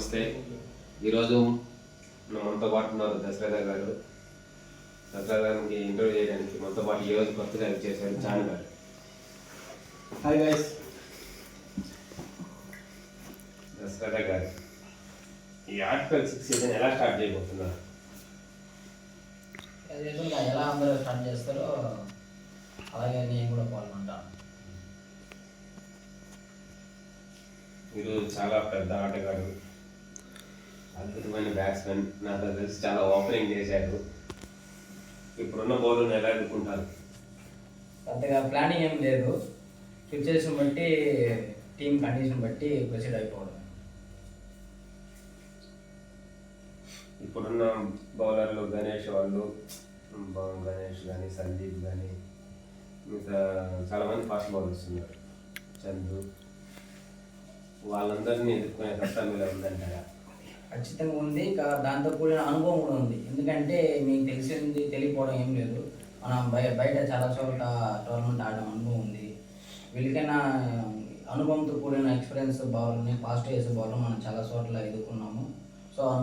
నమస్తే. ఈరోజు మనతో పాటు ఉన్నారు దశరథ గారు. దశరథ గారికి ఇంటర్వ్యూ చేయడానికి మనతో పాటు ఈరోజు కొత్తగా చేశారు చాన్ గారు. Hi guys. దశరథ గారు, ఈ ఆర్టికల్ 6 సీజన్ ఎలా స్టార్ట్ చేయబోతున్నారు? ఎలా అందరూ స్టార్ట్ చేస్తారో అలాగే నేను కూడా పాల్గొంటాను. మీరు చాలా పెద్ద ఆటగాడు, అద్భుతమైన బ్యాట్స్మెన్. నాకు తెలిసి చాలా ఓపెనింగ్ చేశారు. ఇప్పుడున్న బౌలర్ని ఎలా ఎదుర్కొంటారు? పెద్దగా ప్లానింగ్ ఏం లేదు, సిచ్యువేషన్ బట్టి టీం కండిషన్ బట్టి ప్రొసీడ్ అయిపోవడం. ఇప్పుడున్న బౌలర్లు గణేష్ కానీ సందీప్ కానీ ఇంకా చాలామంది ఫాస్ట్ బౌలర్స్ ఉన్నారు, చందు, వాళ్ళందరినీ ఎదుర్కొనే కష్టం మీద ఉందంటారా? ఖచ్చితంగా ఉంది. దాంతో కూడిన అనుభవం కూడా ఉంది. ఎందుకంటే మీకు తెలిసింది తెలియకపోవడం ఏం లేదు. మనం బయట చాలా చోట్ల టోర్నమెంట్ ఆడడం అనుభవం ఉంది. వీళ్ళకైనా అనుభవంతో కూడిన ఎక్స్పీరియన్స్ బౌలర్ని, ఫాస్ట్ వేసే బౌలర్ మనం చాలా చోట్ల ఎదుర్కొన్నాము. సో ఆ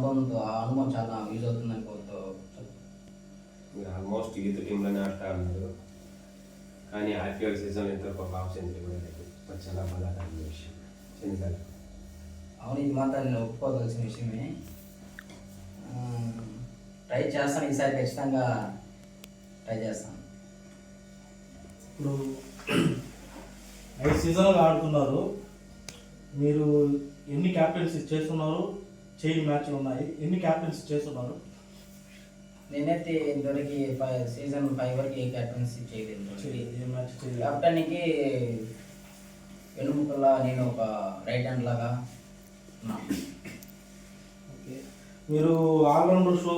అనుభవం చాలా యూజ్ అవుతుందని కోరుతూ. మీరు ఆల్మోస్ట్ యూత్ టీంలోనే ఆడుతూ ఉన్నారు, కానీ ఐపీఎల్ సీజన్ ఇంతవరకు ఒక హాఫ్ సెంచరీ కూడా లేదు. చాలా బాధాకరమైన విషయం. అవును, ఇది మాత్రం నేను ఒప్పుకోవాల్సిన విషయమే. ట్రై చేస్తాను, ఈసారి ఖచ్చితంగా ట్రై చేస్తాను. ఇప్పుడు 5 సీజన్లు ఆడుతున్నారు, మీరు ఎన్ని క్యాప్టెన్సీ చేస్తున్నారు? చైన్ మ్యాచ్లు ఉన్నాయి, ఎన్ని క్యాప్టెన్సీ చేస్తున్నారు? నేనైతే ఇంతవరకు సీజన్ 5 వరకు ఏ క్యాప్టెన్సీ చేయలేదు. కెప్టెన్కి వెనుముకల్లా నేను ఒక రైట్ హ్యాండ్ లాగా ఉన్నాను. ఓకే, మీరు ఆల్రౌండర్ షో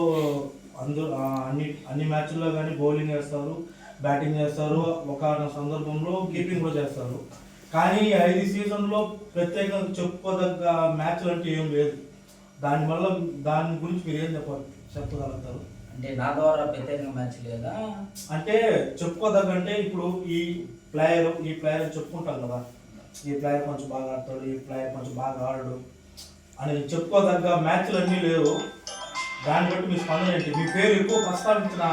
అన్ని మ్యాచ్ల్లో కానీ బౌలింగ్ వేస్తారు, బ్యాటింగ్ చేస్తారు, ఒక సందర్భంలో కీపింగ్ కూడా చేస్తారు. కానీ 5 సీజన్లో ప్రత్యేకంగా చెప్పుకోదగ్గ మ్యాచ్లు అంటే ఏం లేదు. దాని గురించి మీరు ఏం చెప్పగలుగుతారు? అంటే నా ద్వారా ప్రత్యేకంగా మ్యాచ్ లేదా అంటే చెప్పుకోదగ్గంటే ఇప్పుడు ఈ ప్లేయర్ చెప్పుకుంటాం కదా, ఈ ప్లేయర్ కొంచెం బాగా ఆడతాడు, ఈ ప్లేయర్ కొంచెం బాగా ఆడడు అని చెప్పుకోదగ్గ మ్యాచ్లు అన్నీ లేవు. దాన్ని బట్టి మీ స్పందన ఏంటి? మీ పేరు ఎక్కువ ప్రస్తావించిన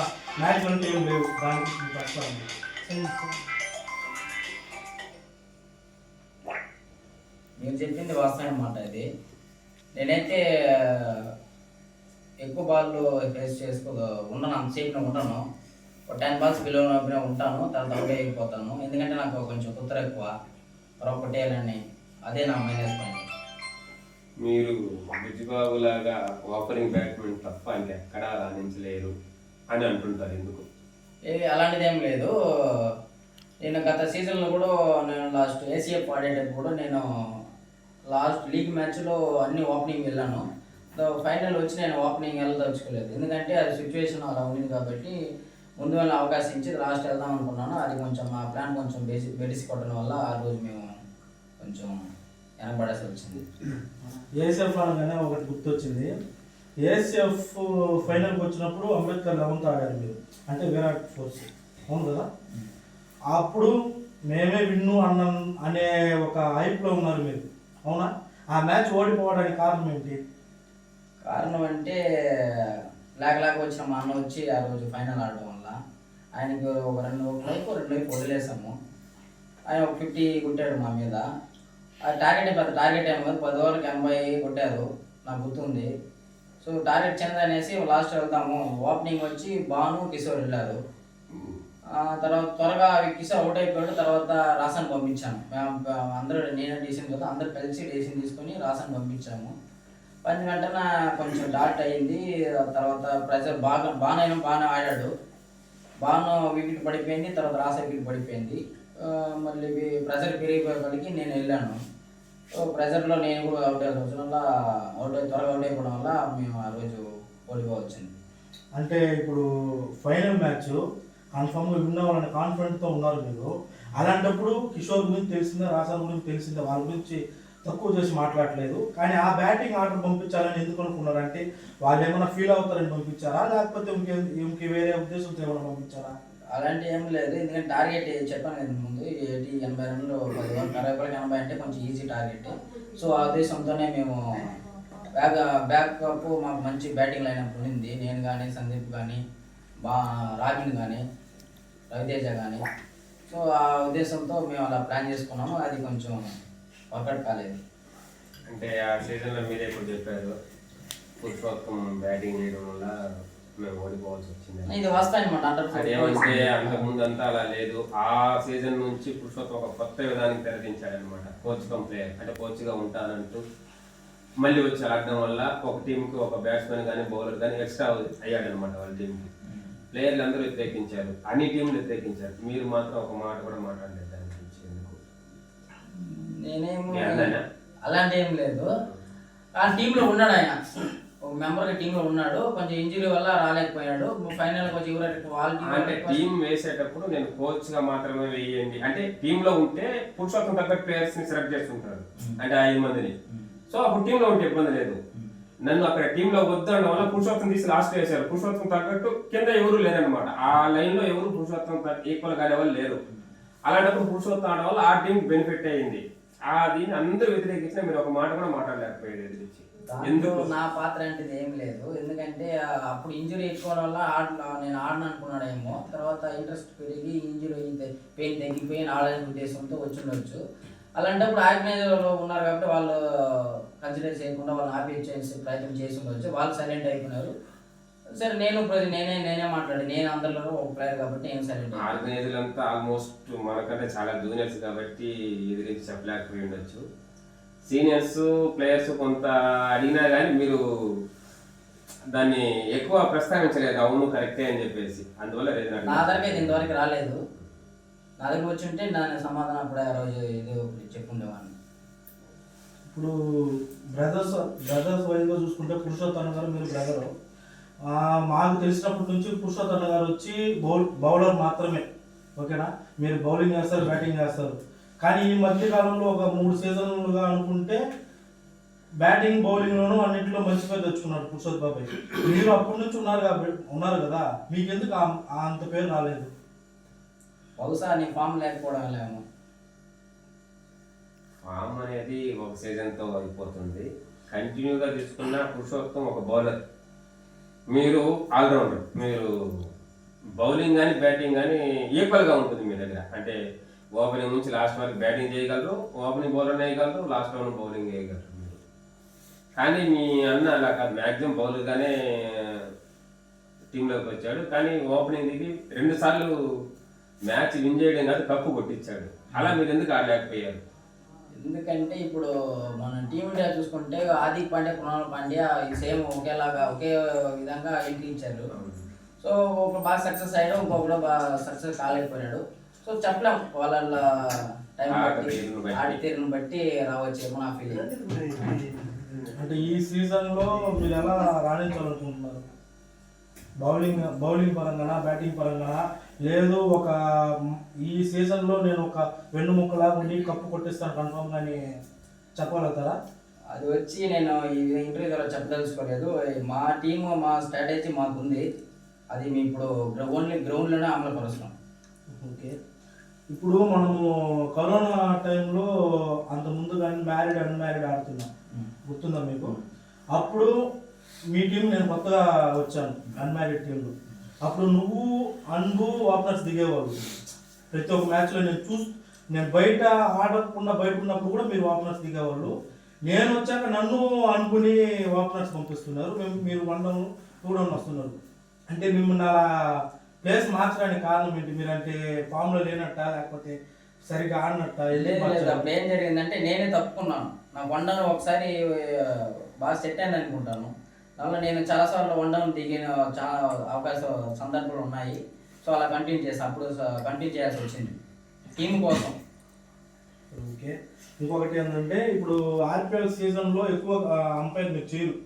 మ్యాచ్లు అంటే ఏం లేవు, దాని గురించి మీ ప్రస్తావన. మీరు చెప్పింది వాస్తవం అన్నమాట. ఇది నేనైతే ఎక్కువ బాల్లో ఫేస్ ఉండను, అంతసేపు ఉండను. ఒక 10 బాల్స్ బిలో ఉంటాను, తర్వాత అవుట్ అయిపోతాను. ఎందుకంటే నాకు కొంచెం కుత్తర ఎక్కువ, కొట్టేయాలని. అదే నా మైనస్ పాయింట్. మీరు బుజ్జిబాబు లాగా ఓపెనింగ్ బ్యాట్స్మెన్ తప్ప ఇంకెక్కడా రాణించలేరు అని అంటుంటారు, ఎందుకు? అలాంటిది ఏం లేదు. నేను గత సీజన్లో కూడా నేను లాస్ట్ ఏసీఎఫ్ ఆడేటప్పుడు కూడా నేను లాస్ట్ లీగ్ మ్యాచ్లో అన్ని ఓపెనింగ్ వెళ్ళాను. ఫైనల్ వచ్చి నేను ఓపెనింగ్ వెళ్ళదలుచుకోలేదు, ఎందుకంటే అది సిచ్యువేషన్ అలా ఉంది కాబట్టి ముందు వెళ్ళి అవకాశం ఇచ్చి లాస్ట్ వెళ్దాం అనుకున్నాను. అది కొంచెం మా ప్లాన్ కొంచెం బెడిసికొట్టడం వల్ల ఆ రోజు మేము కొంచెం వెనకబడాల్సి వచ్చింది. ఏఎస్ఎఫ్ అనగానే ఒకటి గుర్తొచ్చింది. ఏఎస్ఎఫ్ ఫైనల్కి వచ్చినప్పుడు అంబేద్కర్ 11th ఆడారు మీరు, అంటే విరాట్ ఫోర్స్, అవును కదా? అప్పుడు మేమే విన్ను అనే ఒక హైప్లో ఉన్నారు మీరు, అవునా? ఆ మ్యాచ్ ఓడిపోవడానికి కారణం ఏంటి? కారణం అంటే లేక వచ్చిన మా అన్న వచ్చి ఆ రోజు ఫైనల్ ఆడడం వల్ల ఆయనకి ఒక 2 వైపు వదిలేసాము. ఆయన ఒక 50 కొట్టాడు మా మీద. ఆ టార్గెట్ పెద్ద టార్గెట్ ఏమో 10 ఓవర్లకు 80 కొట్టారు, నాకు గుర్తుంది. సో టార్గెట్ చిన్నది అనేసి లాస్ట్ వెళ్తాము. ఓపెనింగ్ వచ్చి భాను, కిషోర్ వెళ్ళారు. తర్వాత త్వరగా కిషోర్ అవుట్ అయిపోయాడు. తర్వాత రాసాన్ని పంపించాము. మేము అందరూ, నేను డెసిషన్ కదా, అందరూ కలిసి డెసిషన్ తీసుకొని రాసాన్ని పంపించాము. 10 వెంటనే కొంచెం డాట్ అయ్యింది. తర్వాత ప్రెజర్ బాగానే ఆడాడు. బాను వికెట్ పడిపోయింది, తర్వాత రాసా వికెట్ పడిపోయింది. మళ్ళీ ప్రెజర్ పెరిగిపోయేపటికి నేను వెళ్ళాను. సో ప్రెజర్లో నేను కూడా అవుట్ అయ్యాల్సిన వల్ల త్వరగా అవుట్ అయిపోవడం వల్ల మేము ఆ రోజు ఓడిపోవచ్చింది. అంటే ఇప్పుడు ఫైనల్ మ్యాచ్ కన్ఫర్మ్గా విన్ అవ్వాలనే కాన్ఫిడెంట్తో ఉన్నారు మీరు. అలాంటప్పుడు కిషోర్ గురించి తెలిసిందే, రాసా గురించి తెలిసిందే, వాళ్ళ గురించి తక్కువ చేసి మాట్లాడలేదు. కానీ ఆ బ్యాటింగ్ ఆర్డర్ పంపించాలని ఎందుకు అనుకున్నారు? అంటే వాళ్ళు ఏమైనా ఫీల్ అవుతారని పంపించారా, లేకపోతే ఇంకే వేరే ఉద్దేశంతో ఏమైనా పంపించారా? అలాంటి ఏం లేదు, ఎందుకంటే టార్గెట్ చెప్పాను కదా ముందు, 80 రన్లు 10 ఓవర్లు 60 80 అంటే కొంచెం ఈజీ టార్గెట్. సో ఆ ఉద్దేశంతోనే మేము బ్యాకప్ మాకు మంచి బ్యాటింగ్ లైనప్ ఉండింది. నేను కానీ, సందీప్ కానీ, రాబిన్ కానీ, రవితేజ కానీ. సో ఆ ఉద్దేశంతో మేము అలా ప్లాన్ చేసుకున్నాము. అది కొంచెం వర్కౌట్ కాలేదు. అంటే ఆ సీజన్లో మీరే ఇప్పుడు చెప్పారు పురుషోత్తం బ్యాటింగ్ చేయడం వల్ల మేము ఓడిపోవాల్సి వచ్చింది. ఇది వస్తాయి అనమాట. అదేమంటే అంతకుముందు అంతా అలా లేదు. ఆ సీజన్ నుంచి పురుషోత్తం ఒక కొత్త విధానికి తెరదించాడనమాట. కోచ్ కమ్ ప్లేయర్ అంటే కోచ్గా ఉంటానంటూ మళ్ళీ వచ్చి ఆడడం వల్ల ఒక టీంకి ఒక బ్యాట్స్మెన్ కానీ బౌలర్ కానీ ఎక్స్ట్రా అయ్యాడనమాట. వాళ్ళ టీంకి ప్లేయర్లు అందరూ వ్యతిరేకించారు, అన్ని టీంలు వ్యతిరేకించారు. మీరు మాత్రం ఒక మాట కూడా మాట్లాడలేదు దాని గురించి. ఎందుకు? నేనేమో అలాంటి ఏం లేదు. ఆ టీంలో ఉన్నాడు ఆయన, ఒక మెంబర్గా టీంలో ఉన్నాడు. కొంచెం ఇంజరీ వల్ల రాలేకపోయాడు. ఫైనల్ కొంచెం అంటే టీం వేసేటప్పుడు నేను కోచ్ గా మాత్రమే వేయండి అంటే టీంలో ఉంటే పురుషోత్తం తగ్గట్టు ప్లేయర్స్ ని సెలెక్ట్ చేస్తుంటారు అంటే 5 మందిని. సో అప్పుడు టీంలో ఉంటే ఇబ్బంది లేదు. నన్ను అక్కడ టీంలో వద్దడం వల్ల పురుషోత్తం తీసి లాస్ట్ వేశారు. పురుషోత్తం తగ్గట్టు కింద ఎవరు లేరనమాట. ఆ లైన్ లో ఎవరు పురుషోత్తం ఈక్వల్ గా ఆడేవాళ్ళు లేరు. అలాంటప్పుడు పురుషోత్తం ఆడడం వల్ల ఆ టీం బెనిఫిట్ అయ్యింది. దీన్ని అందరూ వ్యతిరేకించినా మీరు ఒక మాట కూడా మాట్లాడలేకపోయేది ఎదిరించి. ఎందుకు? నా పాత్ర అంటే ఏం లేదు. ఎందుకంటే అప్పుడు ఇంజురీ ఎక్కువ వల్ల నేను ఆడను అనుకున్నాడేమో. తర్వాత ఇంట్రెస్ట్ పెరిగి ఇంజురీ పెయిన్ తగ్గిపోయి ఆడని ఉద్దేశంతో వచ్చి ఉండొచ్చు. అలాంటప్పుడు ఆర్గనైజర్ ఉన్నారు కాబట్టి వాళ్ళు కన్సిడర్ చేయకుండా వాళ్ళు ఆపేసి ప్రయత్నం చేసి ఉండొచ్చు. వాళ్ళు సైలెంట్ అయిపోయినారు. సరే నేనే మాట్లాడి నేను అందరిలో ఒక ప్లేయర్ కాబట్టి నేను సైలెంట్. ఆర్గనైజర్ అంతా ఆల్మోస్ట్ మనకంటే చాలా జూనియర్స్ కాబట్టి ఎదిరించి చెప్పలేకపోయి ఉండొచ్చు. సీనియర్స్ ప్లేయర్స్ కొంత అడిగినా కానీ మీరు దాన్ని ఎక్కువ ప్రస్తావించలేదు. అవును కరెక్టే అని చెప్పేసి అందువల్ల నా దగ్గర అయితే ఇంతవరకు రాలేదు. నా దగ్గర వచ్చి ఉంటే దాని సమాధానం అప్పుడే ఆ రోజు ఏదో చెప్పుండేవాడిని. ఇప్పుడు బ్రదర్స్ వైజ్గా చూసుకుంటే పురుషోత్తమ్ గారు మీరు బ్రదరు. మాకు తెలిసినప్పటి నుంచి పురుషోత్తమ్ గారు వచ్చి బౌలర్ మాత్రమే. ఓకేనా? మీరు బౌలింగ్ చేస్తారు, బ్యాటింగ్ చేస్తారు. కానీ ఈ మధ్య కాలంలో ఒక 3 సీజన్లుగా అనుకుంటే బ్యాటింగ్ బౌలింగ్లోనూ అన్నింటిలో మంచి పేరు తెచ్చుకున్నాడు పురుషోత్ బాబాయ్. మీరు అప్పటి నుంచి ఉన్నారు కదా, మీకెందుకు అంత పేరు రాలేదు? బహుశా నీ ఫామ్ లేకపోవడం లేము. ఫామ్ అనేది ఒక సీజన్తో అయిపోతుంది. కంటిన్యూగా తీసుకున్న పురుషోత్తం ఒక బౌలర్, మీరు ఆల్రౌండర్. మీరు బౌలింగ్ కానీ బ్యాటింగ్ కానీ ఈక్వల్గా ఉంటుంది మీ దగ్గర. అంటే ఓపెనింగ్ నుంచి లాస్ట్ వరకు బ్యాటింగ్ చేయగలరు, ఓపెనింగ్ బౌలర్ వేయగలరు, లాస్ట్ రౌండ్ బౌలింగ్ వేయగలరు మీరు. కానీ మీ అన్న అలా కాదు, మ్యాక్సిమం బౌలర్గానే టీంలోకి వచ్చాడు. కానీ ఓపెనింగ్ దిగి 2 సార్లు మ్యాచ్ విన్ చేయడం కాదు కప్పు కొట్టించాడు. అలా మీరు ఎందుకు ఆడలేకపోయారు? ఎందుకంటే ఇప్పుడు మన టీమిండియా చూసుకుంటే హార్దిక్ పాండ్యా, కృణాల్ పాండ్యా సేమ్ ఒకే విధంగా ఎంట్రీ ఇచ్చారు. సో ఒక బాగా సక్సెస్ అయ్యాడు, ఇంకొకడు బాగా సక్సెస్ కాలేకపోయాడు. సో చెప్పలేం, వాళ్ళ టైం బట్టి ఆడి తీరును బట్టి రావచ్చేమో నా ఫీలింగ్. అంటే ఈ సీజన్లో మీరు ఎలా రాణించాలనుకుంటున్నారు? Bowling పరంగానా, batting పరంగానా? లేదు ఈ సీజన్లో నేను ఒక వెన్నుముక్కలాగా ఉండి కప్పు కొట్టిస్తాను కన్ఫామ్ అని చెప్పగలుగుతారా? అది వచ్చి నేను ఈ ఇంటర్వ్యూ ద్వారా చెప్పదలుచుకోలేదు. మా టీము మా స్ట్రాటజీ మాకు ఉంది. అది మేము ఇప్పుడు ఓన్లీ గ్రౌండ్లోనే అమలుపరుస్తున్నాం. ఓకే. ఇప్పుడు మనము కరోనా టైంలో అంత ముందు కానీ మ్యారీడ్ అన్మ్యారీడ్ ఆడుతున్నాం, గుర్తుందా మీకు? అప్పుడు మీ టీం నేను కొత్తగా వచ్చాను అన్మ్యారీడ్ టీంలో. అప్పుడు నువ్వు అన్బు ఓపెనర్స్ దిగేవాళ్ళు ప్రతి ఒక్క మ్యాచ్లో. నేను బయట ఆడకుండా బయట ఉన్నప్పుడు కూడా మీరు ఓపెనర్స్ దిగేవాళ్ళు. నేను వచ్చాక నన్ను అనుకుని ఓపెనర్స్ పంపిస్తున్నారు. మీరు 1 డౌన్ 2 డౌన్ వస్తున్నారు. అంటే మిమ్మల్ని అలా ప్లేస్ మార్చడానికి కారణం ఏంటి? మీరంటే ఫామ్లో లేనట్ట, లేకపోతే సరిగ్గా ఆడినట్ట? అప్పుడు ఏం జరిగిందంటే నేనే తప్పుకున్నాను. నాకు 1 డౌన్ ఒకసారి బాగా సెట్ అయింది అనుకుంటాను. దానిలో నేను చాలాసార్లు 1 డౌన్ దిగిన చాలా సందర్భాలు ఉన్నాయి. సో అలా కంటిన్యూ చేస్తాను. అప్పుడు కంటిన్యూ చేయాల్సి వచ్చింది టీం కోసం. ఓకే. ఇంకొకటి ఏంటంటే ఇప్పుడు ఆర్పిఎల్ సీజన్లో ఎక్కువ అంపైర్ మీరు చేయరు.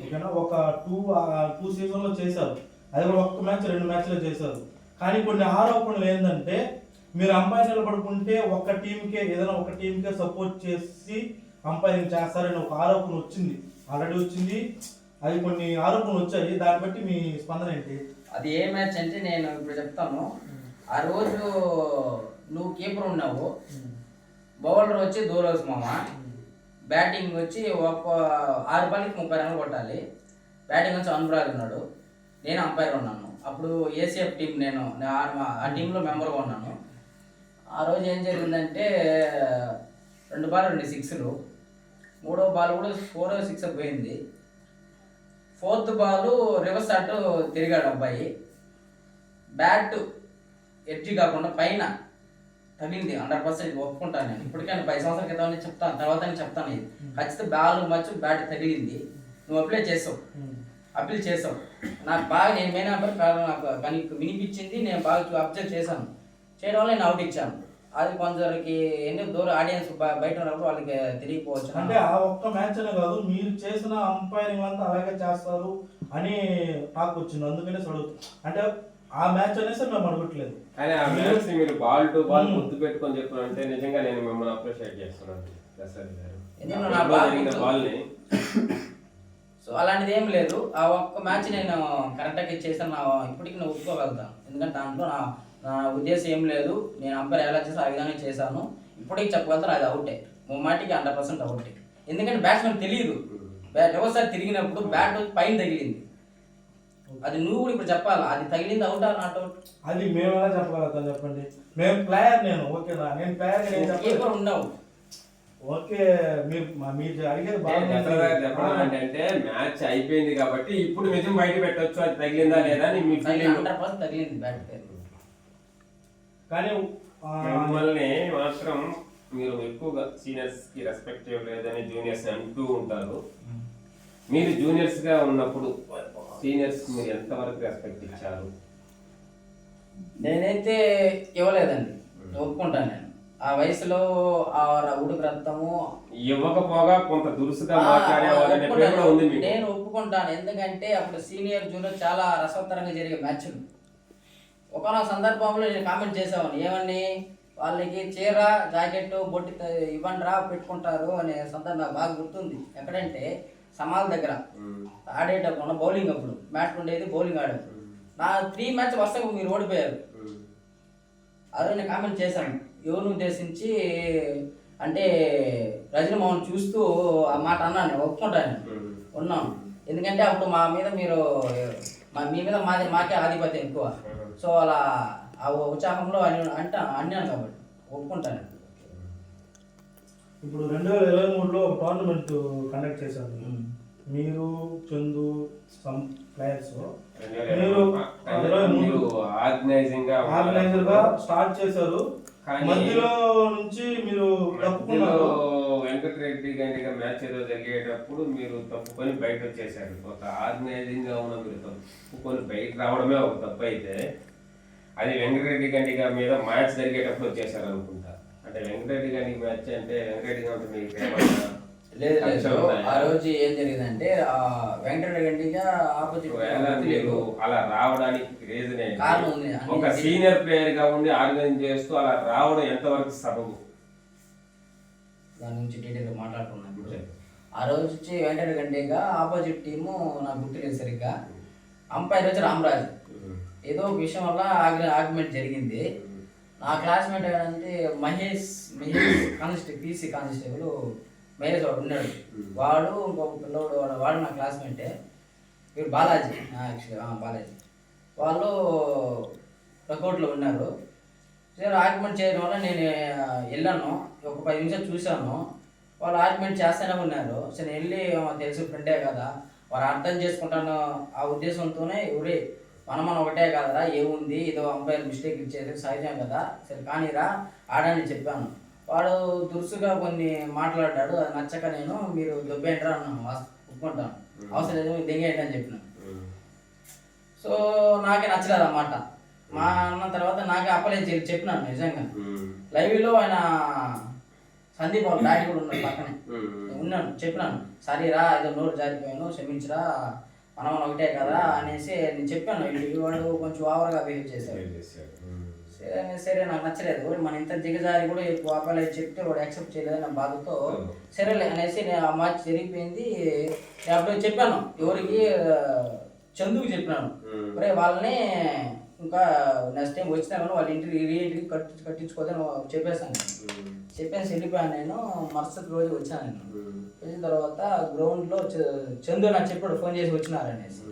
ఓకేనా? ఒక 2 సీజన్లో చేశారు. అది కూడా 1 మ్యాచ్ 2 మ్యాచ్లో చేశారు. కానీ కొన్ని ఆరోపణలు ఏంటంటే మీరు అంపైర్ నిలబడుకుంటే ఏదైనా ఒక టీంకే సపోర్ట్ చేసి అంపైరింగ్ చేస్తారని ఒక ఆరోపణ వచ్చింది, ఆల్రెడీ వచ్చింది. అది కొన్ని ఆరోపణలు వచ్చాయి. దాన్ని బట్టి మీ స్పందన ఏంటి? అది ఏ మ్యాచ్ అంటే నేను ఇప్పుడు చెప్తాను. ఆ రోజు నువ్వు కీపర్ ఉన్నావు, బౌలర్ వచ్చి దూరోస్ మామ. బ్యాటింగ్ వచ్చి ఒక 6 బాల్కి 30 రన్లు కొట్టాలి. బ్యాటింగ్ వచ్చి అనురాగ్ ఉన్నాడు, నేను అంపైర్ ఉన్నాను. అప్పుడు ఏసీఎఫ్ టీం నేను ఆ టీంలో మెంబర్గా ఉన్నాను. ఆ రోజు ఏం జరిగిందంటే 2 బాల్ 2 సిక్స్లు, 3వ బాల్ కూడా 4 6 పోయింది. 4th బాల్ రివర్స్ షాట్ తిరిగాడు అబ్బాయి, బ్యాట్ ఎడ్జి కాకుండా పైన తగిలింది. 100% ఒప్పుకుంటాను నేను. ఇప్పటికైనా 10 సంవత్సరాల క్రితం చెప్తాను, తర్వాత చెప్తాను. ఇది ఖచ్చితంగా బాల్ మచ్చు బ్యాట్ తగిలింది. నువ్వు అప్పీల్ చేసావు. నాకు బాగా నేను మెయిన్ అంపైర్ కారణం, నాకు కానీ వినిపించింది, నేను బాగా అబ్జర్వ్ చేశాను. చేయడం వల్ల నేను అవుట్ ఇచ్చాను. అది కొందరికి ఎన్ని దూరం ఆడియన్స్ బయట ఉన్నప్పుడు వాళ్ళకి తెలియకపోవచ్చు. అంటే ఆ ఒక్క మ్యాచ్ అనే కాదు, మీరు చేసిన అంపైరింగ్ అంతా అలాగే చేస్తారు అని టాక్ వచ్చింది, అందుకనే అంటే ఆ మ్యాచ్ అనేసి మేము అడగట్లేదు. కానీ ఆ మ్యాచ్ మీరు బాల్ టు బాల్ గుర్తు పెట్టుకొని చెప్పారంటే నిజంగా నేను మిమ్మల్ని అప్రిషియేట్ చేస్తున్నాను. బాల్ని సో అలాంటిది ఏం లేదు. ఆ ఒక్క మ్యాచ్ నేను కరెక్ట్గా చేశాను. ఇప్పటికి నేను ఒప్పుకోగలుగుతాను. ఎందుకంటే దాంట్లో నా ఉద్దేశం ఏం లేదు. నేను అంపైర్ ఎలా చేసి ఆ విధంగా చేశాను. ఇప్పటికి చెప్పగలుగుతాను, అది అవుటే, ముమ్మాటికి 100% అవుటే. ఎందుకంటే బ్యాట్స్మెన్ తెలియదు, బ్యాట్ ఎవరిసారి తిరిగినప్పుడు బ్యాట్ పైన తగిలింది. అది నువ్వు కూడా ఇప్పుడు చెప్పాలా, అది తగిలింది అవుట్ ఆర్ నాట్ అవుట్? అది మేము ఎలా చెప్పగలుగుతాం చెప్పండి. మేము ప్లేయర్, నేను ఓకేనా, నేను ప్లేయర్ ఉండవు. ఓకే, మీరు అడిగేది చెప్పడం అంటే మ్యాచ్ అయిపోయింది కాబట్టి ఇప్పుడు నిజం బయట పెట్టొచ్చు, అది తగిలిందా లేదా అని మీ ఫీలింగ్. 100% తగిలింది బ్యాట్. కానీ మిమ్మల్ని మాత్రం మీరు ఎక్కువగా సీనియర్స్ కి రెస్పెక్ట్ ఇవ్వలేదని జూనియర్స్ అంటూ ఉంటారు. మీరు జూనియర్స్ గా ఉన్నప్పుడు సీనియర్స్ మీరు ఎంతవరకు రెస్పెక్ట్ ఇచ్చారు? నేనైతే ఇవ్వలేదండి, ఒప్పుకుంటాను. నేను ఆ వయసులో ఆ ఉడుకు రక్తము ఇవ్వకపోగా కొంత దురుసుగా మాట్లాడే ఉంది. నేను ఒప్పుకుంటాను. ఎందుకంటే అప్పుడు సీనియర్ జూనియర్ చాలా రసవత్తరంగా జరిగే మ్యాచ్లు. ఒకనొక సందర్భంలో నేను కామెంట్ చేసామని, ఏమని, వాళ్ళకి చీర జాకెట్ బొట్టి ఇవ్వండి రా పెట్టుకుంటారు అనే సందర్భం నాకు బాగా గుర్తుంది. ఎక్కడంటే సమాల్ దగ్గర ఆడేటప్పుడు బౌలింగ్, అప్పుడు మ్యాచ్ ఉండేది, బౌలింగ్ ఆడారు. నా 3 మ్యాచ్ వస్తాక మీరు ఓడిపోయారు. అదే నేను కామెంట్ చేశాను. ఎవరిని ఉద్దేశించి అంటే రజనీమోహన్ చూస్తూ ఆ మాట అన్నాను. నేను ఒప్పుకుంటాను, ఉన్నాను. ఎందుకంటే అప్పుడు మా మీద మీ మీద మాకే ఆధిపత్యం ఎక్కువ. సో అలా ఆ ఉత్సాహంలో అన్నాను కాబట్టి ఒప్పుకుంటాను. ఇప్పుడు 2023లో ఒక టోర్నమెంట్ కండక్ట్ చేశారు మీరు, చందు, సమ్ ప్లేయర్స్. మీరు ఆర్గనైజర్ గా స్టార్ట్ చేశారు. మధ్యలో నుంచి మీరు తప్పుకున్నారు. వెంకటరెడ్డి గారిగా మ్యాచ్ ఏదో జరిగేటప్పుడు మీరు తప్పుకొని బయట వచ్చేసారు. ఒక ఆర్గనైజింగ్ గా ఉన్న మీరు తప్పుకొని బయట రావడమే ఒక తప్పు అయితే, అది వెంకటరెడ్డి గండిగా మీద మ్యాచ్ జరిగేటప్పుడు వచ్చేసారు అనుకుంటా. అంటే వెంకటరెడ్డి గండి మ్యాచ్ అంటే వెంకటరెడ్డి గంట మీకు లేదు. ఆ రోజు ఏం జరిగిందంటే వెంకటరెడ్డి గండిగా ఆపోజిట్ మీరు అలా రావడానికి రీజన్ ఏంటి? ఒక సీనియర్ ప్లేయర్ గా ఉండి ఆర్గనైజ్ చేస్తూ అలా రావడం ఎంతవరకు సబబు? దాని నుంచి డీటెయిల్గా మాట్లాడుకున్నాను. ఆ రోజు వచ్చి వెంకటరెడ్డి గండిగా ఆపోజిట్ టీము నాకు గుర్తులేదు సరిగ్గా. అంపైర్ వచ్చి రామరాజు. ఏదో ఒక విషయం వల్ల ఆర్గ్యుమెంట్ జరిగింది. నా క్లాస్మేట్ అంటే మహేష్ పీసీ కానిస్టేబుల్ మహేష్ వాడు ఉన్నాడు. వాడు ఇంకొక పిల్లవాడు, వాడు నా క్లాస్మేటే. వీడు బాలాజీ, బాలాజీ. వాళ్ళు వర్కౌట్లో ఉన్నారు. సరే ఆర్గ్యుమెంట్ చేయడం వల్ల నేను వెళ్ళాను. ఒక 10 నిమిషాలు చూశాను. వాళ్ళు ఆర్గ్యుమెంట్ చేస్తూనే ఉన్నారు. సరే వెళ్ళి తెలిసి ఫ్రెండే కదా, వారు అర్థం చేసుకుంటాను ఆ ఉద్దేశంతోనే, ఎవరే మనం ఒకటే కదరా, ఏముంది, ఏదో అంపైర్ మిస్టేక్ ఇచ్చేది సహజం కదా, సరే కానీరా ఆడని చెప్పాను. వాడు దురుసుగా కొన్ని మాట్లాడాడు. అది నచ్చక నేను మీరు దొబ్బేంట్రా అన్నాను. ఒప్పుకుంటాను, అవసరం లేదు దెంగేయండి అని చెప్పిన. సో నాకే నచ్చలేదు అన్నమాట. మా అన్న తర్వాత నాకే అప్పలేదు చెప్పినాను నిజంగా. లైవ్లో ఆయన సందీప్ వాళ్ళ డాడీ కూడా ఉన్నాడు, పక్కనే ఉన్నాను. చెప్పినాను, సరేరా ఏదో నోరు జారిపోయాను, క్షమించరా, మనం ఒకటే కదా అనేసి నేను చెప్పాను. వాడు కొంచెం ఓవర్గా బిహేవ్ చేశాడు. సరే నాకు నచ్చలేదు. మన ఇంత దిగజారి కూడా ఎక్కువ ఆపలేదు చెప్తే వాడు యాక్సెప్ట్ చేయలేదు. నా బాధతో సరేలే అనేసి నేను ఆ మ్యాచ్ జరిగిపోయింది. నేను అప్పుడు చెప్పాను, ఎవరికి, చందుకు చెప్పినాను, మరి వాళ్ళని ఇంకా నెక్స్ట్ టైం వచ్చినా కానీ వాళ్ళ ఇంటికి కట్టించుకోదని చెప్పేసాను. చెప్పేసి వెళ్ళిపోయాను. నేను మరుసటి రోజు వచ్చాను. నేను వచ్చిన తర్వాత గ్రౌండ్లో చందు నాకు చెప్పాడు, ఫోన్ చేసి వచ్చినారనేసి.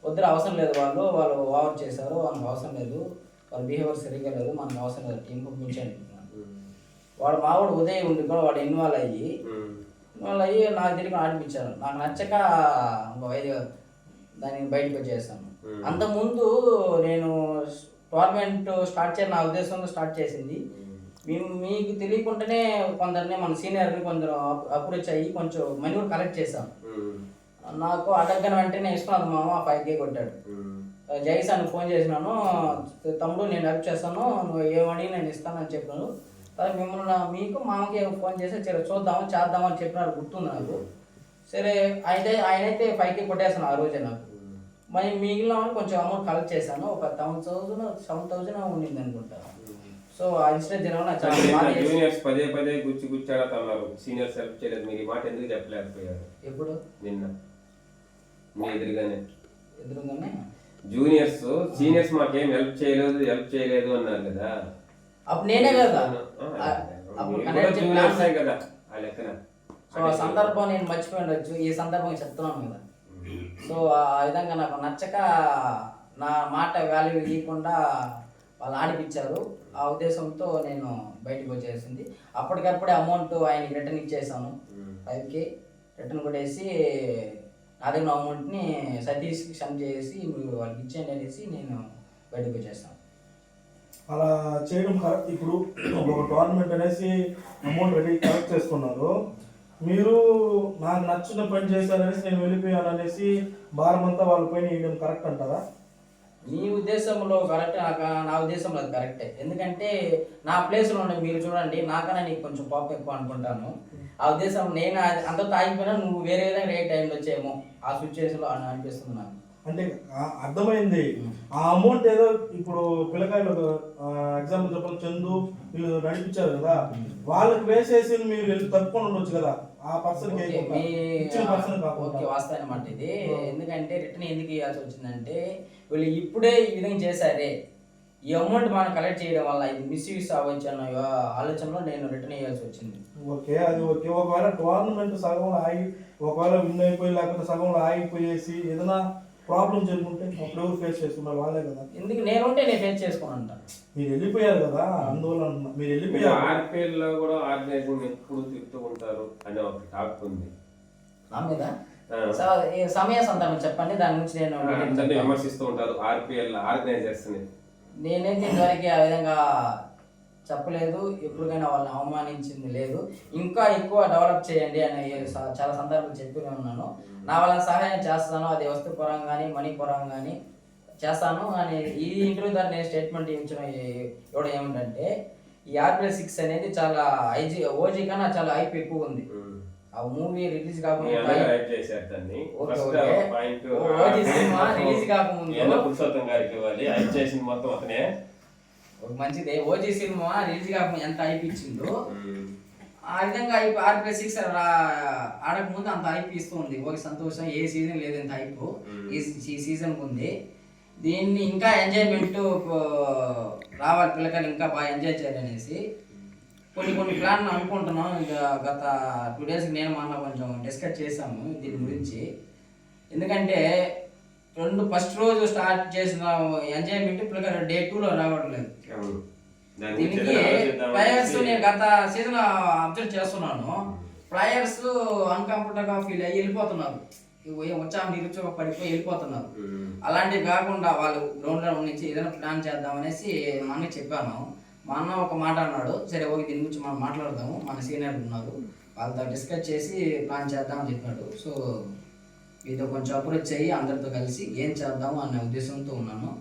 వద్దు అవసరం లేదు, వాళ్ళు ఓవర్ చేశారు, మనకు అవసరం లేదు, వాళ్ళ బిహేవియర్ సరిగ్గా లేదు, మనకు అవసరం లేదు, టీం పంపించండి. వాడు మావాడు ఉదయం ఉండి కూడా వాడు ఇన్వాల్వ్ అయ్యి నాకు తిరిగి ఆడిపించారు. నాకు నచ్చక దానికి బయటకు వచ్చేసాను. అంతకుముందు నేను టోర్నమెంట్ స్టార్ట్ చేయాలి నా ఉద్దేశంలో స్టార్ట్ చేసింది. మీకు తెలియకుండానే కొందరిని మన సీనియర్ని కొందరు అప్రోచ్ అయ్యి కొంచెం మనీ కూడా కలెక్ట్ చేశాను. నాకు అడగని వెంటనే ఇస్తున్నాను మామ 5K కొట్టాడు. జైస్ అని ఫోన్ చేసినాను, తమ్ముడు నేను హెల్ప్ చేస్తాను, నువ్వు ఏమని నేను ఇస్తాను అని చెప్పాను. తర్వాత మిమ్మల్ని మీకు మామకి ఫోన్ చేసి సరే చూద్దాము చేద్దామని చెప్పినారు, గుర్తుంది నాకు. సరే ఆయనైతే 5K కొట్టేస్తాను ఆ రోజే. నాకు మరి మిగిలిన కొంచెం అమౌంట్ కలెక్ట్ చేశాను, ఒక 7,000 ఉండింది అనుకుంటా. సో ఆ ఇన్సిడెంట్ జరగడం చాలా జూనియర్స్ పదే గుచ్చాడుతున్నారు, సీనియర్స్ హెల్ప్ చేయలేదు. మీరు ఈ మాట ఎందుకు చెప్పలేకపోయారు? ఎప్పుడు? నిన్న మీ ఎదురుగానే జూనియర్స్ సీనియర్స్ మాకేం హెల్ప్ చేయలేదు అన్నారు కదా. అప్పుడు నేనే కదా కదా ఆ లెక్కన. సో ఆ సందర్భం నేను మర్చిపోయి ఉండొచ్చు, ఈ సందర్భం చెప్తున్నాను కదా. సో ఆ విధంగా నాకు నచ్చక నా మాట వాల్యూ ఇవ్వకుండా వాళ్ళు ఆడిపించారు. ఆ ఉద్దేశంతో నేను బయటకు వచ్చేసింది. అప్పటికప్పుడే అమౌంట్ ఆయనకి రిటర్న్ ఇచ్చేసాను, 5K రిటర్న్ కొట్టేసి నా దగ్గర అమౌంట్ని సతీష్కి సెండ్ చేసి మీరు వాళ్ళకి ఇచ్చేయండి అనేసి నేను బయటకు వచ్చేస్తాను. అలా చేయడం కరెక్ట్. ఇప్పుడు ఒక టోర్నమెంట్ అనేసి అమౌంట్ రెడీ కలెక్ట్ చేసుకున్నారు, మీరు నాకు నచ్చిన పని చేశారనేసి నేను వెళ్ళిపోయాను అనేసి భారం అంతా వాళ్ళ పైన వేయడం కరెక్ట్ అంటారా? మీ ఉద్దేశంలో కరెక్ట్, నా ఉద్దేశంలో అది కరెక్టే. ఎందుకంటే నా ప్లేస్లో ఉండే మీరు చూడండి, నాకన్నా నీకు కొంచెం పాపం ఎక్కువ అనుకుంటాను. ఆ ఉద్దేశం నేను అంతతో ఆగిపోయినా నువ్వు వేరే విధంగా రేట్ టైంలో వచ్చేమో ఆ సిచ్యువేషన్లో అనిపిస్తుంది నాకు. అంటే అర్థమైంది. ఆ అమౌంట్ ఏదో ఇప్పుడు పిల్లకాయలు ఎగ్జాంపుల్ చెప్పండి, చందు వీళ్ళు నడిపించారు కదా, వాళ్ళకి వేసేసి మీరు తప్పుకొని ఉండొచ్చు కదా ఆ పర్సన్. ఓకే, వాస్తవం అన్నమాట ఇది. ఎందుకంటే రిటర్న్ ఎందుకు ఇవ్వాల్సి వచ్చిందంటే వీళ్ళు ఇప్పుడే ఈ విధంగా చేశారే, ఈ అమౌంట్ మనం కలెక్ట్ చేయడం వల్ల ఇది మిస్యూస్ అవ్వచ్చు అన్న ఆలోచనలో నేను రిటర్న్ ఇవ్వాల్సి వచ్చింది. ఓకే, అది ఓకే. ఒకవేళ టోర్నమెంట్ సగంలో ఆగి, ఒకవేళ విన్ అయిపోయి లేకపోతే సగంలో ఆగిపోయేసి ఏదైనా ప్రాబ్లం జరుగుతుంటే అప్పుడు ఎవరు ఫేస్ చేస్తున్నారు? వాళ్ళే కదా. ఎందుకు నేనుంటే నేను ఫేస్ చేసుకోనంట. మీరు వెళ్ళిపోయారు కదా, అందువల్ల మీరు వెళ్ళిపోయారు. ఆర్పిఎల్ లో కూడా ఆర్గనైజింగ్ ఎప్పుడు తిరుగుతూ ఉంటారు అనే ఒక టాక్ ఉంది నా మీద. సమయ సందర్భం చెప్పండి, దాని గురించి నేను విమర్శిస్తూ ఉంటారు ఆర్పిఎల్ ఆర్గనైజర్స్ ని. నేనైతే ఇంతవరకు ఆ విధంగా చెప్పలేదు, ఎప్పటికైనా వాళ్ళని అవమానించింది లేదు. ఇంకా ఎక్కువ డెవలప్ చేయండి అని చాలా సందర్భాలు చెప్పినే ఉన్నాను. నా వాళ్ళని సహాయం చేస్తాను, అది వస్తు పరంగా కానీ మనీ పరంగా కానీ చేస్తాను అని ఈ ఇంటర్వ్యూ ద్వారా నేను స్టేట్మెంట్ ఇవ్వడం ఏమిటంటే, ఈ RPL6 అనేది చాలా ఓజీ కన్నా చాలా హైప్ ఎక్కువ ఉంది. ఆ మూవీ రిలీజ్ కాకముందు మంచిదే. ఓజీ సినిమా రిలీజ్ కాకముందు ఎంత హైప్ ఇచ్చిందో ఆ విధంగా RPL6 ఆడకముందు అంత హైప్ ఇస్తుంది. ఒక సంతోషం, ఏ సీజన్ లేదు ఎంత హైప్ ఈ సీజన్ ఉంది. దీన్ని ఇంకా ఎంజాయ్మెంట్ రావాలి, పిల్లకాయలు ఇంకా బాగా ఎంజాయ్ చేయాలనేసి కొన్ని ప్లాన్ అనుకుంటున్నాం. గత 2 days నేను మొన్న కొంచెం డిస్కస్ చేశాము దీని గురించి. ఎందుకంటే ఫస్ట్ రోజు స్టార్ట్ చేసిన ఎంజాయ్మెంట్ పిల్లకాయలు Day 2లో రావట్లేదు. దీనికి ప్లేయర్స్ నేను గత సీజన్ అబ్జర్వ్ చేస్తున్నాను, ప్లేయర్స్ అన్కంఫర్టబుల్గా ఫీల్ అయ్యి వెళ్ళిపోతున్నారు, ఉత్సాహం నిరుత్సాహం పడిపోయి వెళ్ళిపోతున్నారు. అలాంటివి కాకుండా వాళ్ళు గ్రౌండ్లో నుంచి ఏదైనా ప్లాన్ చేద్దామనేసి మా అన్నకి చెప్పాను. మా అన్న ఒక మాట అన్నాడు, సరే ఓకే దీని గురించి మనం మాట్లాడదాము, మన సీనియర్లు ఉన్నారు వాళ్ళతో డిస్కస్ చేసి ప్లాన్ చేద్దామని చెప్పాడు. సో మీతో కొంచెం అప్రోచ్ అయ్యి అందరితో కలిసి ఏం చేద్దాము అనే ఉద్దేశంతో ఉన్నాను.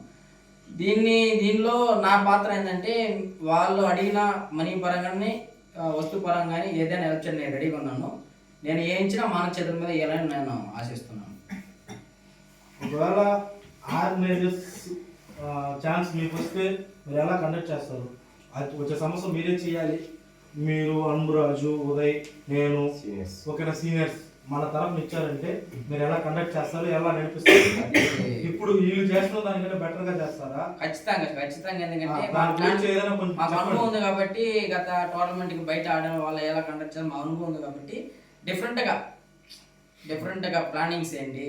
దీనిలో నా పాత్ర ఏంటంటే, వాళ్ళు అడిగిన మనీ పరంగానే వస్తు పరంగానే ఏదైనా హెల్ప్ చేయడం నేను రెడీగా ఉన్నాను. నేను ఏ ఇచ్చినా మానవ చేతుల మీద ఇవ్వాలని నేను ఆశిస్తున్నాను. ఒకవేళ ఆర్గనైజర్స్ ఛాన్స్ మీకు వస్తే మీరు ఎలా కండక్ట్ చేస్తారు? అది వచ్చే సమస్య మీరే చేయాలి. మీరు, అన్బురాజు, ఉదయ్, నేను, ఓకేనా, సీనియర్స్ మన తరఫున ఇచ్చారంటే మీరు ఎలా కండక్ట్ చేస్తారు, ఎలా నడిపిస్తారు? ఇప్పుడు వీళ్ళు చేస్తున్న దానికంటే బెటర్ గా చేస్తారా? ఖచ్చితంగా ఎందుకంటే దాని గురించి ఏదైనా కొంచెం మాకు అనుభవం చెప్పండి. ఉంది కాబట్టి, గత టోర్నమెంట్ కి బయట ఆడడం వల్ల ఎలా కండక్ట్ చేయాలి మా అనుభవం ఉంది కాబట్టి డిఫరెంట్ గా ప్లానింగ్స్ ఏంటి,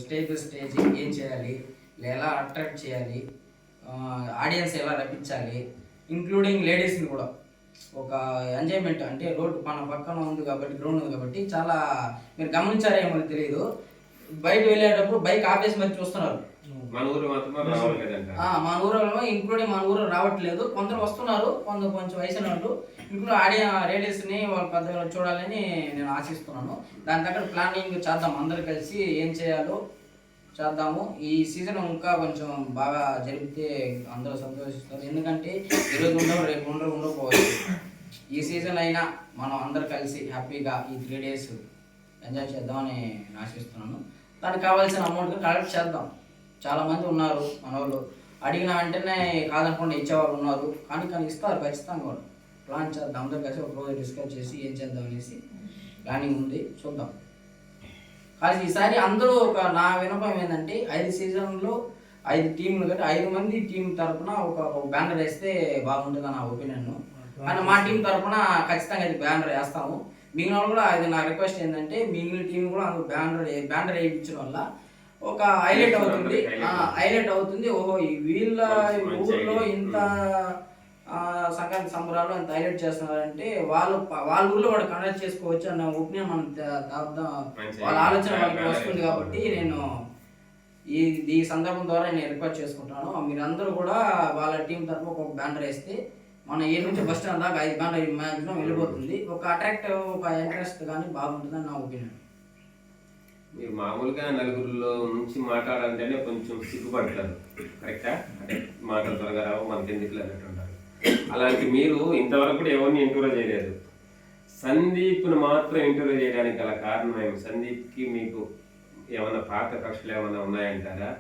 స్టేజ్ టు స్టేజ్ ఏం చేయాలి, ఎలా అట్రాక్ట్ చేయాలి, ఆడియన్స్ ఎలా రప్పించాలి, ఇంక్లూడింగ్ లేడీస్ని కూడా ఒక ఎంజాయ్మెంట్. అంటే రోడ్డు మన పక్కన ఉంది కాబట్టి, గ్రౌండ్ ఉంది కాబట్టి చాలా మీరు గమనించారేమో తెలియదు, బయట వెళ్ళేటప్పుడు బైక్ ఆపేసి మరి చూస్తున్నారు. మన ఊరు మాత్రమే రావాలి కదంట. మన ఊరిలో ఇంక్లూడింగ్ మన ఊరు రావట్లేదు, కొందరు వస్తున్నారు, కొంచెం వయసు వాళ్ళు ఇంక్లూడ్ లేడీస్ని వాళ్ళ పెద్దలు చూడాలని నేను ఆశిస్తున్నాను. దాని తగ్గ ప్లానింగ్ చేద్దాం, అందరు కలిసి ఏం చేయాలో చేద్దాము. ఈ సీజన్ ఇంకా కొంచెం బాగా జరిగితే అందరూ సంతోషిస్తారు, ఎందుకంటే ఈరోజు ఉండవు, రేపు ఉండకపోవచ్చు. ఈ సీజన్ అయినా మనం అందరు కలిసి హ్యాపీగా ఈ 3 days ఎంజాయ్ చేద్దామని నేను ఆశిస్తున్నాను. దానికి కావాల్సిన అమౌంట్ కలెక్ట్ చేద్దాం. చాలామంది ఉన్నారు మన వాళ్ళు, అడిగిన వెంటనే కాదనకుండా ఇచ్చేవాళ్ళు ఉన్నారు, కానీ ఇస్తారు ఖచ్చితంగా. వాళ్ళు ప్లాన్ చేద్దాం, అందరూ కలిసి ఒక రోజు డిస్కస్ చేసి ఏం చేద్దాం అనేసి ప్లానింగ్ ఉంది, చూద్దాం. కానీ ఈసారి అందరూ నా వినపం ఏంటంటే 5 సీజన్లో 5 టీంలు కాబట్టి 5 మంది టీం తరఫున ఒక బ్యానర్ వేస్తే బాగుంటుంది నా ఒపీనియన్. కానీ మా టీం తరఫున ఖచ్చితంగా అది బ్యానర్ వేస్తాము. మిగిలిన వాళ్ళు కూడా అది నా రిక్వెస్ట్ ఏంటంటే మిగిలిన టీం కూడా అందులో బ్యానర్ వేయించడం వల్ల ఒక హైలైట్ అవుతుంది. ఓహో వీళ్ళ ఊర్లో ఇంత సంక్రాంతి సంబరాలు అంత హైలైట్ చేస్తున్నారంటే వాళ్ళ ఊర్లో వాడు కండక్ట్ చేసుకోవచ్చు అన్న ఒపీనియన్ మనం వాళ్ళ ఆలోచన వాళ్ళకి వస్తుంది. కాబట్టి నేను ఈ సందర్భం ద్వారా నేను రిక్వెస్ట్ చేసుకుంటాను, మీరందరూ కూడా వాళ్ళ టీం తరఫున ఒక బ్యానర్ వేస్తే మన ఏ నుంచి బస్ స్టాండ్ దాకా 5 బ్యానర్ మ్యాక్సిమం వెళ్ళిపోతుంది. ఒక అట్రాక్టివ్, ఒక ఇంట్రెస్ట్ కానీ బాగుంటుందని నా ఒపీనియన్. మీరు మామూలుగా నలుగురిలో నుంచి మాట్లాడాలంటేనే కొంచెం సిగ్గుపడతారు, కరెక్టా? అంటే మాటలు త్వరగా రావు, మనకి ఎందుకు అన్నట్టు ఉంటారు. అలాంటి మీరు ఇంతవరకు కూడా ఎవరిని ఇంటర్వ్యూ చేయలేదు. సందీప్ను మాత్రం ఇంటర్వ్యూ చేయడానికి గల కారణం ఏమి? సందీప్కి మీకు ఏమన్నా పాత కక్షలు ఏమన్నా ఉన్నాయంటారా?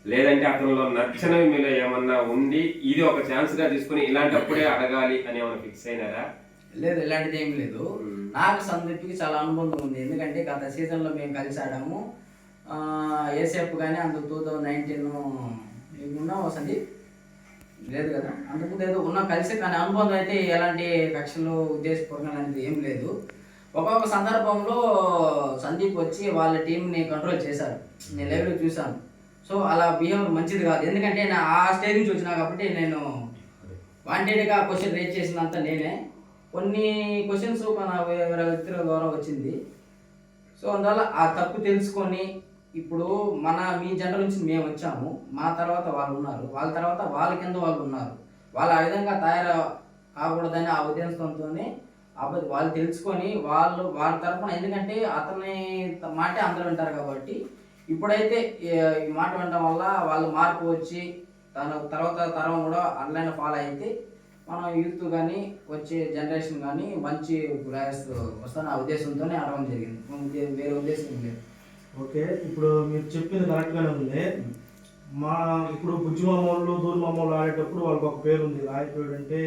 లేదంటే అతనిలో నచ్చనివి మీలో ఏమన్నా ఉండి ఇది ఒక ఛాన్స్గా తీసుకుని ఇలాంటప్పుడే అడగాలి అని ఏమైనా ఫిక్స్ అయినారా? లేదు, ఇలాంటిది ఏం లేదు. నాకు సందీప్కి చాలా అనుబంధం ఉంది, ఎందుకంటే గత సీజన్లో మేము కలిసి ఆడాము. ఏసేపు కానీ అంత 2019 ఉన్నావు సందీప్? లేదు కదా, అంతకుముందు ఏదో ఉన్నా కలిసి, కానీ అనుబంధం అయితే ఎలాంటి కక్షలు ఉద్దేశపూర్వకం అనేది ఏం లేదు. ఒక్కొక్క సందర్భంలో సందీప్ వచ్చి వాళ్ళ టీంని కంట్రోల్ చేశాడు, నేను లైవ్లో చూశాను. సో అలా బిహేవియర్ మంచిది కాదు, ఎందుకంటే నా ఆ స్టేజ్ నుంచి వచ్చినా కాబట్టి నేను వాంటెడ్గా క్వశ్చన్ రేజ్ చేసినంత నేనే. కొన్ని క్వశ్చన్స్ మన వేరే వ్యక్తుల ద్వారా వచ్చింది. సో అందువల్ల ఆ తప్పు తెలుసుకొని ఇప్పుడు మీ జనరల్ నుంచి మేము వచ్చాము, మా తర్వాత వాళ్ళు ఉన్నారు, వాళ్ళ తర్వాత వాళ్ళ కింద వాళ్ళు ఉన్నారు. వాళ్ళు ఆ విధంగా తయారు కాకూడదని ఆ ఉద్దేశంతోనే వాళ్ళు తెలుసుకొని వాళ్ళ తరఫున, ఎందుకంటే అతని మాటే అందరూ వింటారు కాబట్టి ఇప్పుడైతే ఈ మాట వినడం వల్ల వాళ్ళు మార్పు వచ్చి తర్వాత తరం కూడా ఆన్లైన్ ఫాలో అయితే మనం యూత్ కానీ వచ్చే జనరేషన్ కానీ మంచి ప్లేయర్స్ వస్తారని ఆ ఉద్దేశంతోనే ఆడడం జరిగింది, వేరే ఉద్దేశం లేదు. ఓకే, ఇప్పుడు మీరు చెప్పింది కరెక్ట్గానే ఉంది. ఇప్పుడు బుజ్జి మామూలు దూరి మామూలు ఆడేటప్పుడు వాళ్ళకి ఒక పేరు ఉంది, రాయపేడు అంటే.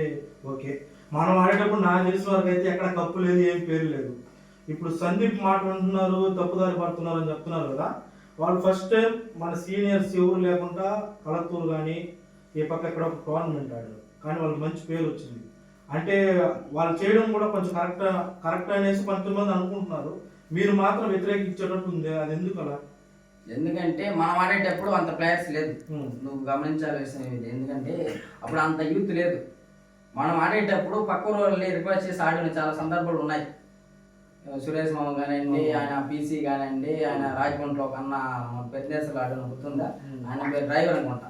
ఓకే, మనం ఆడేటప్పుడు నాకు తెలిసిన వరకు అయితే ఎక్కడ కప్పు లేదు, ఏం పేరు లేదు. ఇప్పుడు సందీప్ మాట వింటున్నారు, తప్పుదారి పడుతున్నారు అని చెప్తున్నారు కదా. వాళ్ళు ఫస్ట్ టైం మన సీనియర్స్ ఎవరు లేకుండా కలత్తూరు కానీ ఈ పక్క ఎక్కడ ఒక టోర్నమెంట్ ఆడారు, కానీ వాళ్ళకి మంచి పేరు వచ్చింది. అంటే వాళ్ళు చేయడం కూడా కొంచెం కరెక్ట్ అనేసి కొంతమంది అనుకుంటున్నారు, మీరు మాత్రం వ్యతిరేకించేటట్టు ఉంది. అది ఎందుకు అలా? ఎందుకంటే మనం ఆడేటప్పుడు అంత ప్లేయర్స్ లేదు, నువ్వు గమనించాల్సిన, ఎందుకంటే అప్పుడు అంత యూత్ లేదు. మనం ఆడేటప్పుడు పక్క వాళ్ళని రిక్వెస్ట్ చేసి ఆడిన చాలా సందర్భాలు ఉన్నాయి. సురేష్ మామ కానివ్వండి, ఆయన పీసీ కానివ్వండి, ఆయన రాజమండ్రిలో కన్నా పెద్దేశంలో ఆడిన గుర్తుందా, ఆయన పేరు డ్రైవర్ అనుకుంటా.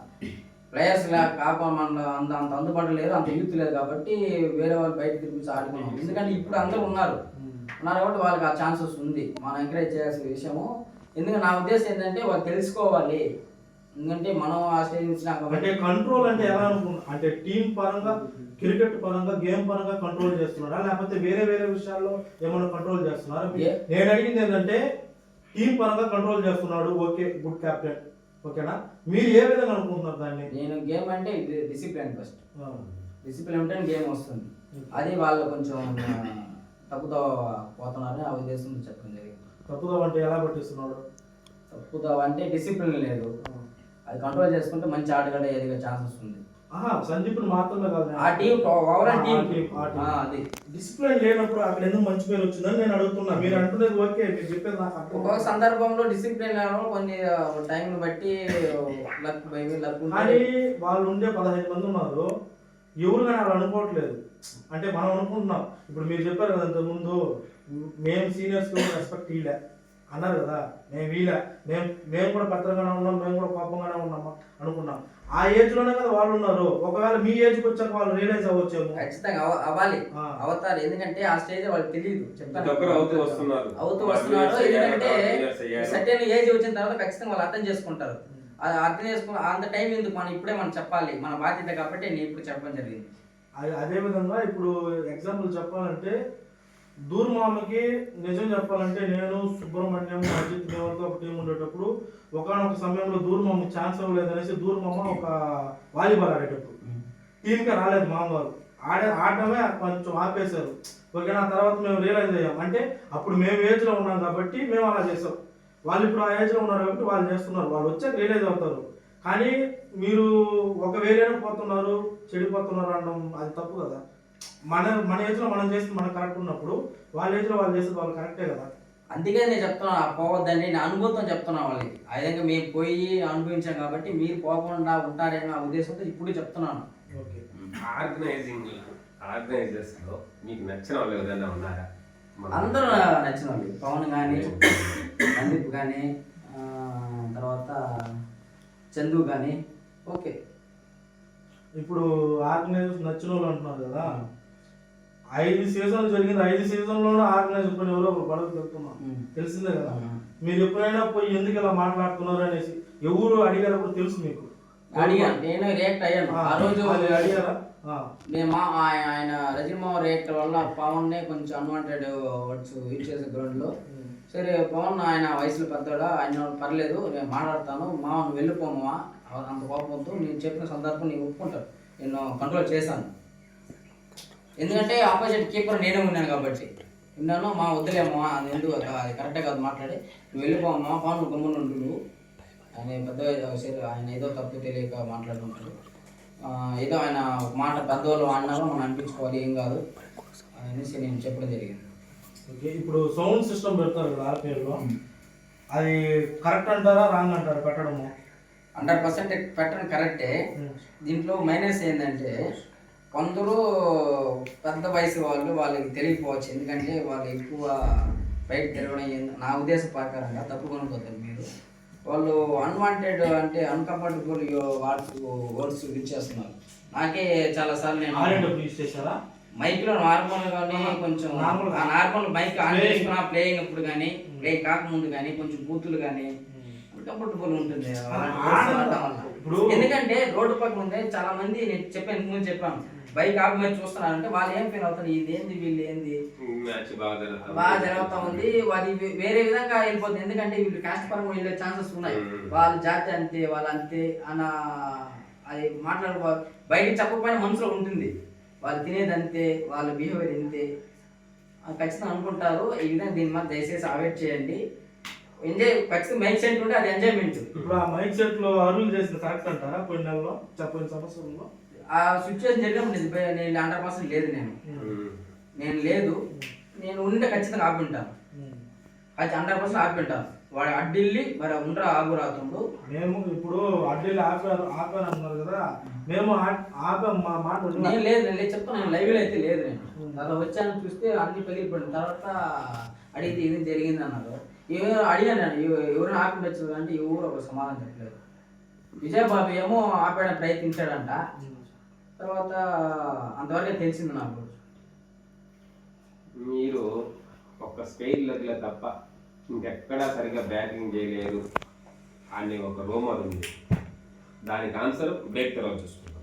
ప్లేయర్స్ కాకుండా మన అంత అందుబాటులో లేదు, అంత యూత్ లేదు కాబట్టి వేరే వాళ్ళు బయట తిరిగి ఆడుకున్నాం. ఎందుకంటే ఇప్పుడు అందరూ ఉన్నారు కాబట్టి వాళ్ళకి ఆ ఛాన్సెస్ ఉంది, మనం ఎంకరేజ్ చేయాల్సిన విషయము. ఎందుకంటే నా ఉద్దేశం ఏంటంటే వాళ్ళు తెలుసుకోవాలి, ఎందుకంటే మనం ఆ స్టేజ్ నుంచి అంటే కంట్రోల్ అంటే ఎలా అనుకుంటున్నా, అంటే టీం పరంగా, క్రికెట్ పరంగా, గేమ్ పరంగా కంట్రోల్ చేస్తున్నారా, లేకపోతే వేరే వేరే విషయాల్లో ఏమైనా కంట్రోల్ చేస్తున్నారా? నేను అడిగింది ఏంటంటే టీం పరంగా కంట్రోల్ చేస్తున్నాడు, ఓకే, గుడ్ క్యాప్టెన్, ఓకేనా? మీరు ఏ విధంగా అనుకుంటున్నారు దాన్ని? నేను గేమ్ అంటే డిసిప్లిన్, ఫస్ట్ డిసిప్లిన్ ఉంటే గేమ్ వస్తుంది. అది వాళ్ళు కొంచెం తప్పుతో పోతున్నారని ఆ ఉద్దేశంతో చెప్పడం జరిగింది. తప్పుదో అంటే ఎలా పట్టిస్తున్నాడు? తప్పుతో అంటే డిసిప్లిన్ లేదు, అది కంట్రోల్ చేసుకుంటే మంచి ఆటగాడ ఎదిగే ఛాన్సెస్ ఉంది. సందీప్ని మాత్రమే కాదు, ఆ టీం ఓవరాల్ టీం అది డిసిప్లిన్ లేనప్పుడు అక్కడ ఎందుకు మంచి పేరు వచ్చిందని నేను అడుగుతున్నా. మీరు అంటున్నది ఓకే, మీరు చెప్పేది నాకు ఒక్కొక్క సందర్భంలో డిసిప్లిన్ కొన్ని టైం బట్టి లక్ కానీ వాళ్ళు ఉండే 15 మంది ఉన్నారు, ఎవరు కానీ వాళ్ళు అనుకోవట్లేదు. అంటే మనం అనుకుంటున్నాం, ఇప్పుడు మీరు చెప్పారు కదా ఇంతకుముందు మేము సీనియర్స్ రెస్పెక్ట్ ఇలే అన్నారు కదా, మేము కూడా పెద్దగానే ఉన్నాం, మేము కూడా పాపంగానే ఉన్నామా అనుకున్నాం. ఆ ఏజ్ లోనే కదా వాళ్ళు ఉన్నారు. ఒకవేళ మీ ఏజ్కి వచ్చాక వాళ్ళు రియలైజ్ అవ్వచ్చేమో. ఖచ్చితంగా అవ్వాలి, అవుతారు. ఎందుకంటే ఆ స్టేజ్ వాళ్ళకి తెలియదు, అవుతూ వస్తున్నారు. ఎందుకంటే సర్టెన్ ఏజ్ వచ్చిన తర్వాత ఖచ్చితంగా వాళ్ళు అర్థం చేసుకుంటారు. అది అర్థం చేసుకుని అంత టైం ఎందుకు, మనం చెప్పాలి, మన బాధ్యత కాబట్టి నేను ఇప్పుడు చెప్పడం జరిగింది. అదే విధంగా ఇప్పుడు ఎగ్జాంపుల్ చెప్పాలంటే దూర్మామకి నిజం చెప్పాలంటే నేను సుబ్రహ్మణ్యం అజిత్ మేమంతా ఒక టీం ఉండేటప్పుడు ఒకనొక సమయంలో దూర్మామ ఛాన్స్ ఇవ్వలేదనేసి దూర్మామ ఒక వాలీబాల్ ఆడేటప్పుడు టీంకే రాలేదు మామగారు, ఆడడమే కొంచెం ఆపేశారు. ఓకేనా, తర్వాత మేము రియలైజ్ అయ్యాం, అంటే అప్పుడు మేము ఏజ్లో ఉన్నాం కాబట్టి మేము అలా చేసాం. వాళ్ళు ఇప్పుడు ఆ ఏజ్లో ఉన్నారు కాబట్టి వాళ్ళు చేస్తున్నారు, వాళ్ళు వచ్చాక రియలైజ్ అవుతారు. కానీ మీరు ఒక వేరేనే పోతున్నారు, చెడిపోతున్నారు అనడం అది తప్పు కదా. మన ఏజ్లో మనం చేసి మనం కరెక్ట్ ఉన్నప్పుడు వాళ్ళ ఏజ్లో వాళ్ళు చేసేది వాళ్ళు కరెక్టే కదా. అందుకే నేను చెప్తున్నా పోవద్దండి, నేను అనుభూతం చెప్తున్నా వాళ్ళకి. ఆ విధంగా మేము పోయి అనుభవించాం కాబట్టి మీరు పోకుండా ఉంటారనే ఉద్దేశంతో ఇప్పుడు చెప్తున్నాను. ఓకే, ఆర్గనైజర్స్ లో మీకు నచ్చిన వాళ్ళు ఏదైనా ఉన్నారా? అందరూ నచ్చిన వాళ్ళు, పవన్ కానీ, సందీప్ కానీ, తర్వాత చందు కానీ. ఓకే, ఇప్పుడు ఆర్గనైజర్స్ నచ్చిన వాళ్ళు అంటున్నారు కదా, 5 సీజన్లు జరిగింది, 5 సీజన్లోనూ ఆర్గనైజర్ కొన్ని ఎవరో ఒక గొడవ చెప్తున్నాం, తెలిసిందే కదా. మీరు ఎప్పుడైనా పోయి ఎందుకు ఇలా మాట్లాడుతున్నారు అనేసి ఎవరు అడిగారు కూడా తెలుసు మీకు? అడిగాను, నేను రియాక్ట్ అయ్యాను ఆ రోజు. అడిగారా? నేను ఆయన రజనీమావ రియాక్టర్ వల్ల పవన్ నే కొంచెం అన్వాంటెడ్ వర్డ్స్ యూజ్ చేసే గ్రౌండ్ లో. సరే పవన్ ఆయన వయసులో పెద్దవాడా, ఆయన పర్లేదు నేను మాట్లాడతాను, నువ్వు వెళ్ళిపోమా, అంత కోపంతో నేను చెప్పిన సందర్భం నేను ఒప్పుకుంటాను, నేను కంట్రోల్ చేశాను. ఎందుకంటే ఆపోజిట్ కీపర్ నేనే ఉన్నాను కాబట్టి విన్నాను. వద్దులేమ్మా, అది ఎందుకు అది కరెక్టే కాదు మాట్లాడి, నువ్వు వెళ్ళిపోమ్మా, పవన్ గమ్మున ఉండు నువ్వు అని పెద్దగా. సరే ఆయన ఏదో తప్పు తెలియక మాట్లాడుతుంటాడు, ఏదో ఆయన మాట పెద్దవాళ్ళు అన్నారో మనం అనిపించుకోవాలి, ఏం కాదు అనేసి నేను చెప్పడం జరిగింది. ఓకే, ఇప్పుడు సౌండ్ సిస్టమ్ పెడతారు కదా ఆర్పిఎల్లో, అది కరెక్ట్ అంటారా రాంగ్ అంటారా పెట్టడము? 100% పెట్టడం కరెక్టే. దీంట్లో మైనస్ ఏంటంటే కొందరు పెద్ద వయసు వాళ్ళకి తెలియకపోవచ్చు, ఎందుకంటే వాళ్ళు ఎక్కువ బయట తిరగడం. నా ఉద్దేశం ప్రకారంగా తప్పు కొనుక్కోతారు మీరు. వాళ్ళు అన్వాంటెడ్ అంటే అన్కంఫర్టబుల్ వర్డ్స్ యూజ్ చేస్తున్నారు. నాకే చాలా సార్లు నేను మైక్లో నార్మల్ గానీ కొంచెం నార్మల్ మైక్ ఆన్ చేసుకున్నా ప్లేయింగ్ అప్పుడు కానీ ప్లే కాకముందు కానీ కొంచెం బూతులు కానీ అన్కంఫర్టబుల్ ఉంటుంది. ఎందుకంటే రోడ్డు పక్కన ఉంటే చాలా మంది నేను చెప్పాను బైక్ ఆపి మీద చూస్తున్నారంటే వాళ్ళు ఏం ఫీల్ అవుతారు, ఇదేంది వీళ్ళు ఏంది బాగా జరుగుతూ ఉంది, వాళ్ళు వేరే విధంగా వెళ్ళిపోతుంది. ఎందుకంటే వీళ్ళు క్యాస్ట్ పరంగా వెళ్ళే ఛాన్సెస్ ఉన్నాయి, వాళ్ళ జాతి అంతే వాళ్ళు అంతే అన్న అది మాట్లాడుకో బయటకి చెప్పకపోయినా మనసులో ఉంటుంది, వాళ్ళు తినేది అంతే, వాళ్ళ బిహేవియర్ ఇంతే ఖచ్చితంగా అనుకుంటారు. ఈ విధంగా దీని మీద దయచేసి అవాయిడ్ చేయండి. ఎంజాయ్ ఖచ్చితంగా మైక్ సెట్ ఉంటే అది ఎంజాయ్మెంట్. ఇప్పుడు ఆ మైక్ సెట్ లో అరువులు చేసిన కరెక్ట్ అంటారా? కొన్ని నెలలో చెప్పిన సంవత్సరంలో ఆ సిచ్యువేషన్ జరిగినప్పుడు నేను 100% లేదు, నేను లేదు, నేను ఉంటే ఖచ్చితంగా ఆపింటాను, అది 100% ఆపింటాను. వాడు అడ్డిల్లి మరి ఉండరా ఆగురాతుండు. మేము ఇప్పుడు అడ్డిల్లి ఆపారు అన్నారు కదా, మేము ఆపాం మా మాట. నేను లేదు చెప్తాను, నేను లైవ్లో అయితే లేదు. నేను తర్వాత వచ్చాను చూస్తే అన్ని పగిలిపోయిన తర్వాత అడిగితే ఇది జరిగింది అన్నారు. ఎవరు అడిగాను ఎవరైనా ఆపిండొచ్చు అంటే ఎవరు ఒక సమాధానం చెప్పలేదు. విజయబాబు ఏమో ఆపేయడం ప్రయత్నించాడంట, తర్వాత అంతవరకే తెలిసింది నాకు. మీరు ఒక స్టైల్ లెగ్ల తప్ప ఇంకెక్కడా సరిగ్గా బ్యాటింగ్ చేయలేరు అని ఒక రూమర్ ఉంది, దానికి ఆన్సర్ బ్రేక్ తర్వాత చూసుకుంటాం.